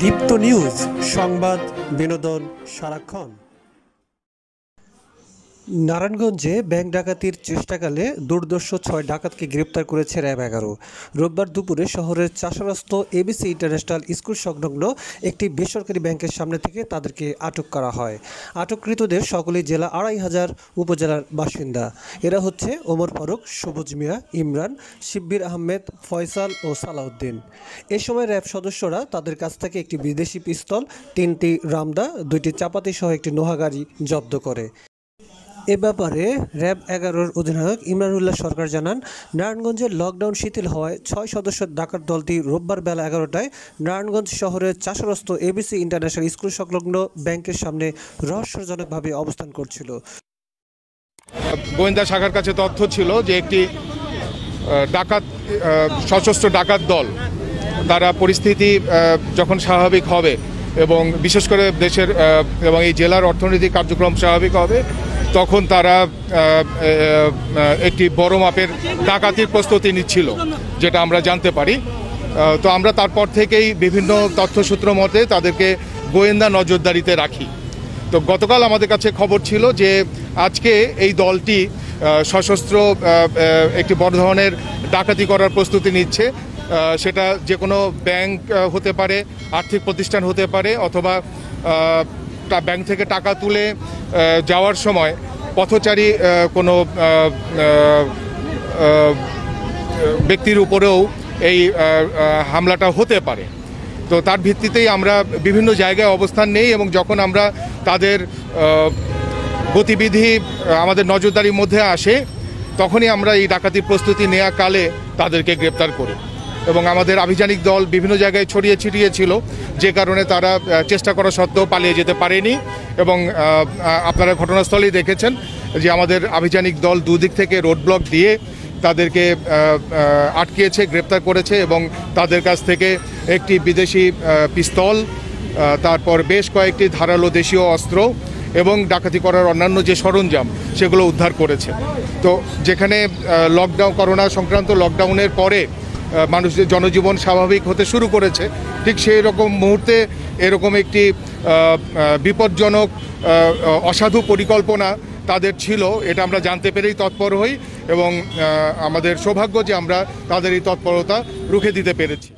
দীপ্ত news সংবাদ বিনোদন সারাক্ষণ। নারায়ণগঞ্জে ব্যাংক ডাকাতির চেষ্টাকালে দুর্ধর্ষ ৬ ডাকাতকে গ্রেপ্তার করেছে র্যাব ১১। রোববার দুপুরে শহরের চাষারাস্ত এবিসি ইন্টারন্যাশনাল স্কুল সংলগ্ন একটি বেসরকারি ব্যাংকের সামনে থেকে তাদেরকে আটক করা হয়। আটককৃতদের সকলেই জেলা ২৫০০ উপজেলার বাসিন্দা। এরা হচ্ছে ওমর ফারুক, সবুজ মিয়া, ইমরান, শিব্বির আহমেদ, ফয়সাল ও সালাউদ্দিন। এ সময় র্যাব সদস্যরা তাদের কাছ থেকে একটি বিদেশি পিস্তল, ৩টি রামদা, ২টি চাপাতি সহ একটি নোহা গাড়ি জব্দ করে। এ ব্যাপারে র্যাব ১১-র অধিনায়ক ইমরানুল্লাহ সরকার জানান, নারায়ণগঞ্জের লকডাউন শিথিল হওয়ায় ৬ সদস্যের ডাকাত দলটি রোববার বেলা ১১টায় নারায়ণগঞ্জ শহরের চাষারাস্ত এবিসি ইন্টারন্যাশনাল স্কুল সংলগ্ন ব্যাংকের সামনে রহস্যজনকভাবে অবস্থান করছিল। গোয়েন্দা শাখার কাছে তথ্য ছিল যে একটি সশস্ত্র ডাকাত দল, তারা পরিস্থিতি যখন স্বাভাবিক হবে এবং বিশেষ করে দেশের এবং এই জেলার অর্থনৈতিক কার্যক্রম স্বাভাবিক হবে, তখন তারা একটি বড় মাপের ডাকাতির প্রস্তুতি নিচ্ছিল, যেটা আমরা জানতে পারি। তো আমরা তারপর থেকেই বিভিন্ন তথ্যসূত্র মতে তাদেরকে গোয়েন্দা নজরদারিতে রাখি। তো গতকাল আমাদের কাছে খবর ছিল যে আজকে এই দলটি সশস্ত্র একটি বড় ধরনের ডাকাতি করার প্রস্তুতি নিচ্ছে। সেটা যে কোনো ব্যাংক হতে পারে, আর্থিক প্রতিষ্ঠান হতে পারে, অথবা ব্যাংক থেকে টাকা তুলে যাওয়ার সময় পথচারী কোনো ব্যক্তির উপরেও এই হামলাটা হতে পারে। তো তার ভিত্তিতেই আমরা বিভিন্ন জায়গায় অবস্থান নেই এবং যখন আমরা তাদের গতিবিধি আমাদের নজরদারির মধ্যে আসে, তখনই আমরা এই ডাকাতির প্রস্তুতি নেওয়া কালে তাদেরকে গ্রেপ্তার করি এবং আমাদের আভিযানিক দল বিভিন্ন জায়গায় ছড়িয়ে ছিটিয়ে ছিল, যে কারণে তারা চেষ্টা করা সত্ত্বেও পালিয়ে যেতে পারেনি। এবং আপনারা ঘটনাস্থলেই দেখেছেন যে আমাদের আভিযানিক দল দুদিক থেকে রোড ব্লক দিয়ে তাদেরকে আটকিয়েছে, গ্রেপ্তার করেছে এবং তাদের কাছ থেকে একটি বিদেশি পিস্তল, তারপর বেশ কয়েকটি ধারালো দেশীয় অস্ত্র এবং ডাকাতি করার অন্যান্য যে সরঞ্জাম সেগুলো উদ্ধার করেছে। তো যেখানে করোনা সংক্রান্ত লকডাউনের পরে মানুষদের জনজীবন স্বাভাবিক হতে শুরু করেছে, ঠিক সেই রকম মুহূর্তে এরকম একটি বিপজ্জনক অসাধু পরিকল্পনা তাদের ছিল, এটা আমরা জানতে পেরেই তৎপর হই এবং আমাদের সৌভাগ্য যে আমরা তাদের এই তৎপরতা রুখে দিতে পেরেছি।